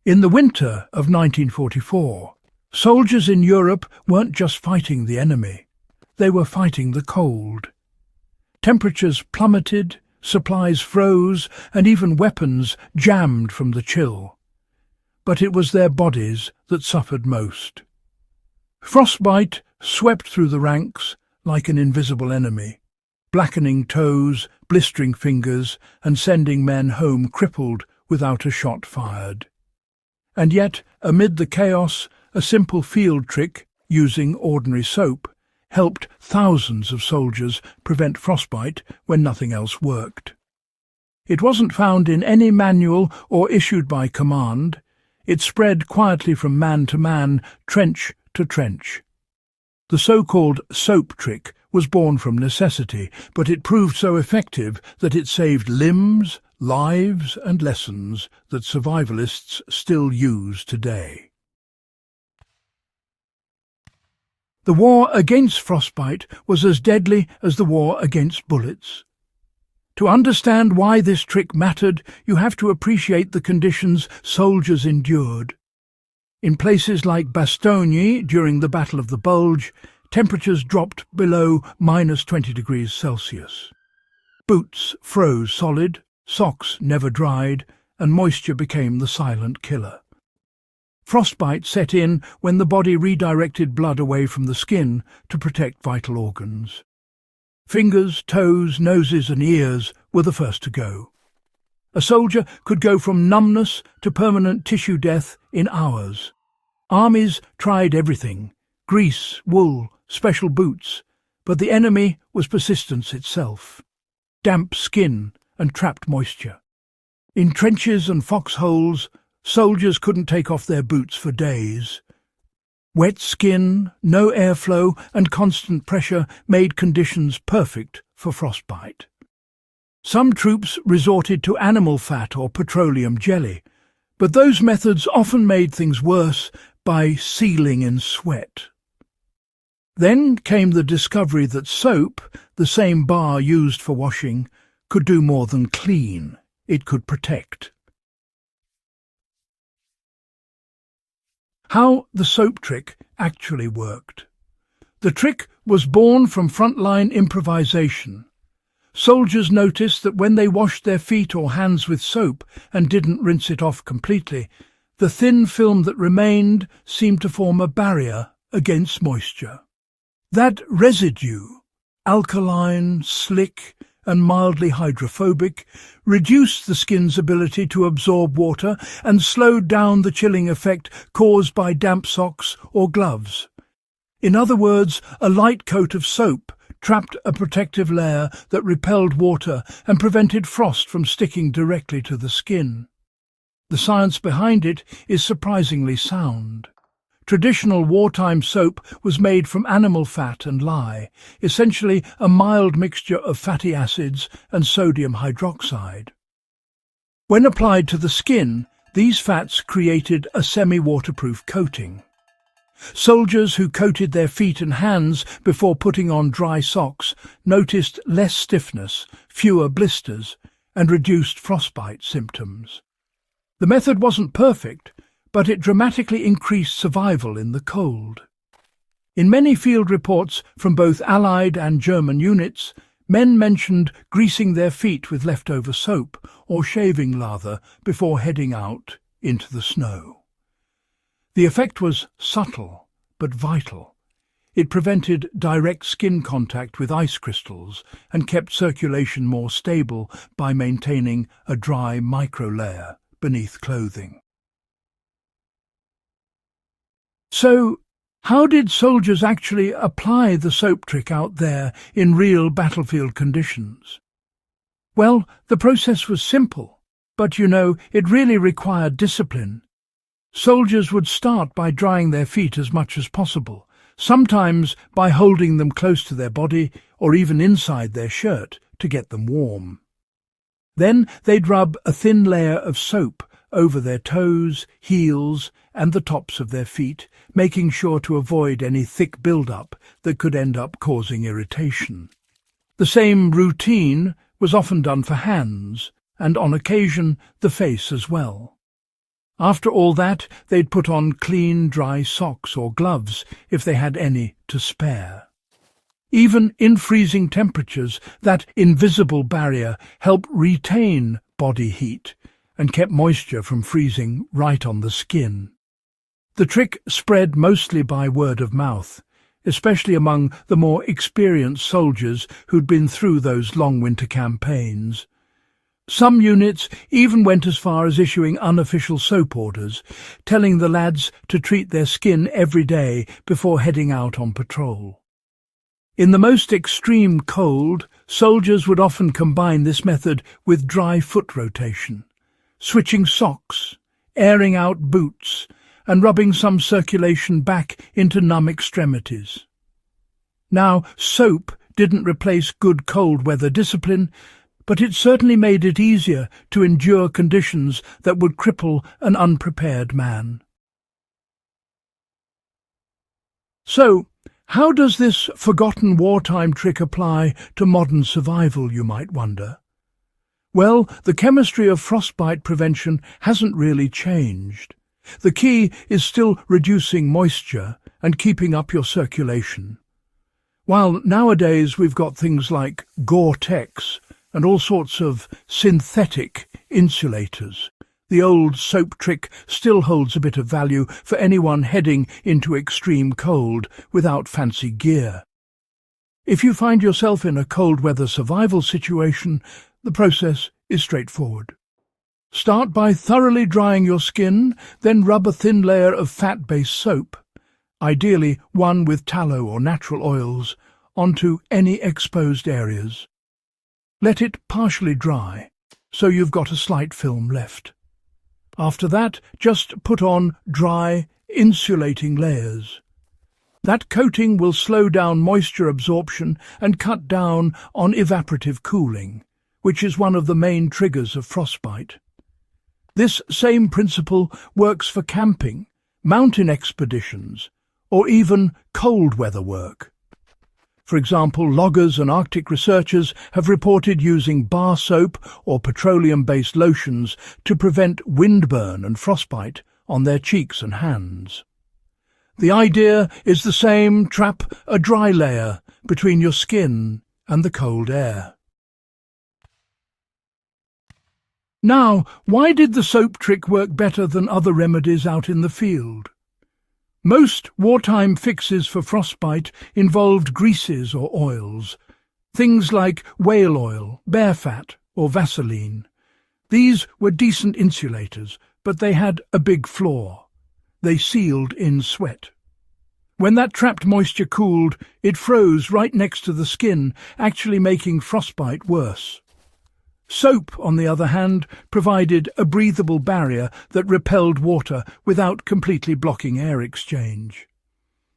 In the winter of 1944, soldiers in Europe weren't just fighting the enemy, they were fighting the cold. Temperatures plummeted, supplies froze, and even weapons jammed from the chill. But it was their bodies that suffered most. Frostbite swept through the ranks like an invisible enemy, blackening toes, blistering fingers, and sending men home crippled without a shot fired. And yet, amid the chaos, a simple field trick, using ordinary soap, helped thousands of soldiers prevent frostbite when nothing else worked. It wasn't found in any manual or issued by command. It spread quietly from man to man, trench to trench. The so-called soap trick was born from necessity, but it proved so effective that it saved limbs, lives and lessons that survivalists still use today. The war against frostbite was as deadly as the war against bullets. To understand why this trick mattered, you have to appreciate the conditions soldiers endured. In places like Bastogne during the Battle of the Bulge, temperatures dropped below -20 degrees Celsius. Boots froze solid, socks never dried, and moisture became the silent killer. Frostbite set in when the body redirected blood away from the skin to protect vital organs. Fingers, toes, noses and ears were the first to go. A soldier could go from numbness to permanent tissue death in hours. Armies tried everything: grease, wool, special boots, but the enemy was persistence itself. Damp skin and trapped moisture. In trenches and foxholes, soldiers couldn't take off their boots for days. Wet skin, no airflow and constant pressure made conditions perfect for frostbite. Some troops resorted to animal fat or petroleum jelly, but those methods often made things worse by sealing in sweat. Then came the discovery that soap, the same bar used for washing, could do more than clean. It could protect. How the soap trick actually worked. The trick was born from frontline improvisation. Soldiers noticed that when they washed their feet or hands with soap and didn't rinse it off completely, the thin film that remained seemed to form a barrier against moisture. That residue, alkaline, slick, and mildly hydrophobic, reduced the skin's ability to absorb water and slowed down the chilling effect caused by damp socks or gloves. In other words, a light coat of soap trapped a protective layer that repelled water and prevented frost from sticking directly to the skin. The science behind it is surprisingly sound. Traditional wartime soap was made from animal fat and lye, essentially a mild mixture of fatty acids and sodium hydroxide. When applied to the skin, these fats created a semi-waterproof coating. Soldiers who coated their feet and hands before putting on dry socks noticed less stiffness, fewer blisters, and reduced frostbite symptoms. The method wasn't perfect, but it dramatically increased survival in the cold. In many field reports from both Allied and German units, men mentioned greasing their feet with leftover soap or shaving lather before heading out into the snow. The effect was subtle but vital. It prevented direct skin contact with ice crystals and kept circulation more stable by maintaining a dry microlayer beneath clothing. So, how did soldiers actually apply the soap trick out there in real battlefield conditions? Well, the process was simple, but it really required discipline. Soldiers would start by drying their feet as much as possible, sometimes by holding them close to their body or even inside their shirt to get them warm. Then they'd rub a thin layer of soap over their toes, heels, and the tops of their feet, making sure to avoid any thick build-up that could end up causing irritation. The same routine was often done for hands, and on occasion the face as well. After all that, they'd put on clean, dry socks or gloves if they had any to spare. Even in freezing temperatures, that invisible barrier helped retain body heat and kept moisture from freezing right on the skin. The trick spread mostly by word of mouth, especially among the more experienced soldiers who'd been through those long winter campaigns. Some units even went as far as issuing unofficial soap orders, telling the lads to treat their skin every day before heading out on patrol. In the most extreme cold, soldiers would often combine this method with dry foot rotation, switching socks, airing out boots, and rubbing some circulation back into numb extremities. Now, soap didn't replace good cold weather discipline, but it certainly made it easier to endure conditions that would cripple an unprepared man. So, how does this forgotten wartime trick apply to modern survival, you might wonder? Well, the chemistry of frostbite prevention hasn't really changed. The key is still reducing moisture and keeping up your circulation. While nowadays we've got things like Gore-Tex and all sorts of synthetic insulators, the old soap trick still holds a bit of value for anyone heading into extreme cold without fancy gear. If you find yourself in a cold weather survival situation, the process is straightforward. Start by thoroughly drying your skin, then rub a thin layer of fat-based soap, ideally one with tallow or natural oils, onto any exposed areas. Let it partially dry, so you've got a slight film left. After that, just put on dry, insulating layers. That coating will slow down moisture absorption and cut down on evaporative cooling, which is one of the main triggers of frostbite. This same principle works for camping, mountain expeditions, or even cold weather work. For example, loggers and Arctic researchers have reported using bar soap or petroleum-based lotions to prevent windburn and frostbite on their cheeks and hands. The idea is the same: trap a dry layer between your skin and the cold air. Now, why did the soap trick work better than other remedies out in the field? Most wartime fixes for frostbite involved greases or oils, things like whale oil, bear fat, or Vaseline. These were decent insulators, but they had a big flaw. They sealed in sweat. When that trapped moisture cooled, it froze right next to the skin, actually making frostbite worse. Soap, on the other hand, provided a breathable barrier that repelled water without completely blocking air exchange.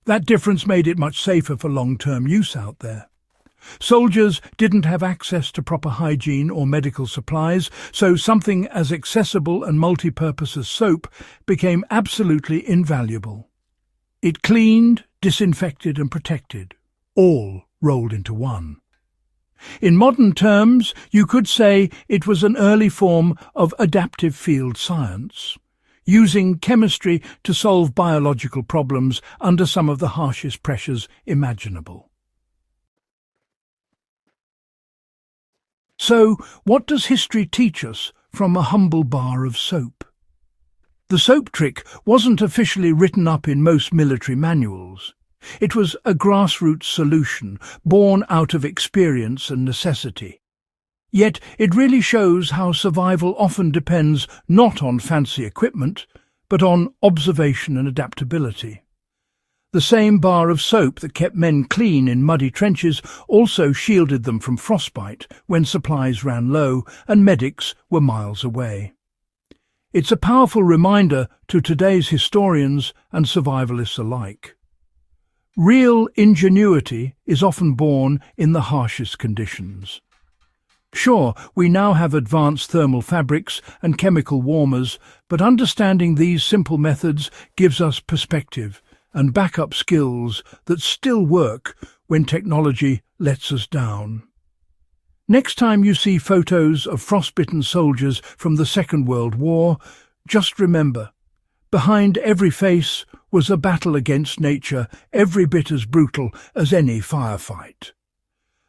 That difference made it much safer for long-term use out there. Soldiers didn't have access to proper hygiene or medical supplies, so something as accessible and multi-purpose as soap became absolutely invaluable. It cleaned, disinfected and protected, all rolled into one. In modern terms, you could say it was an early form of adaptive field science, using chemistry to solve biological problems under some of the harshest pressures imaginable. So, what does history teach us from a humble bar of soap? The soap trick wasn't officially written up in most military manuals. It was a grassroots solution, born out of experience and necessity. Yet it really shows how survival often depends not on fancy equipment, but on observation and adaptability. The same bar of soap that kept men clean in muddy trenches also shielded them from frostbite when supplies ran low and medics were miles away. It's a powerful reminder to today's historians and survivalists alike. Real ingenuity is often born in the harshest conditions. Sure, we now have advanced thermal fabrics and chemical warmers, but understanding these simple methods gives us perspective and backup skills that still work when technology lets us down. Next time you see photos of frostbitten soldiers from the Second World War, just remember, Behind every face was a battle against nature, every bit as brutal as any firefight.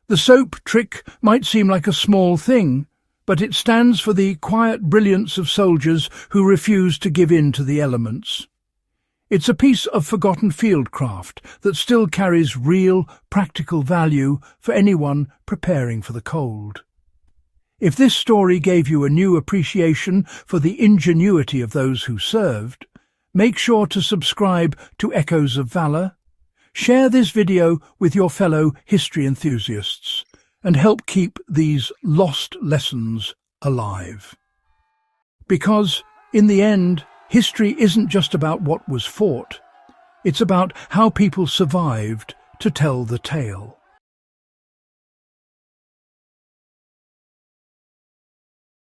The soap trick might seem like a small thing, but it stands for the quiet brilliance of soldiers who refuse to give in to the elements. It's a piece of forgotten fieldcraft that still carries real, practical value for anyone preparing for the cold. If this story gave you a new appreciation for the ingenuity of those who served, make sure to subscribe to Echoes of Valor, share this video with your fellow history enthusiasts, and help keep these lost lessons alive. Because, in the end, history isn't just about what was fought, it's about how people survived to tell the tale.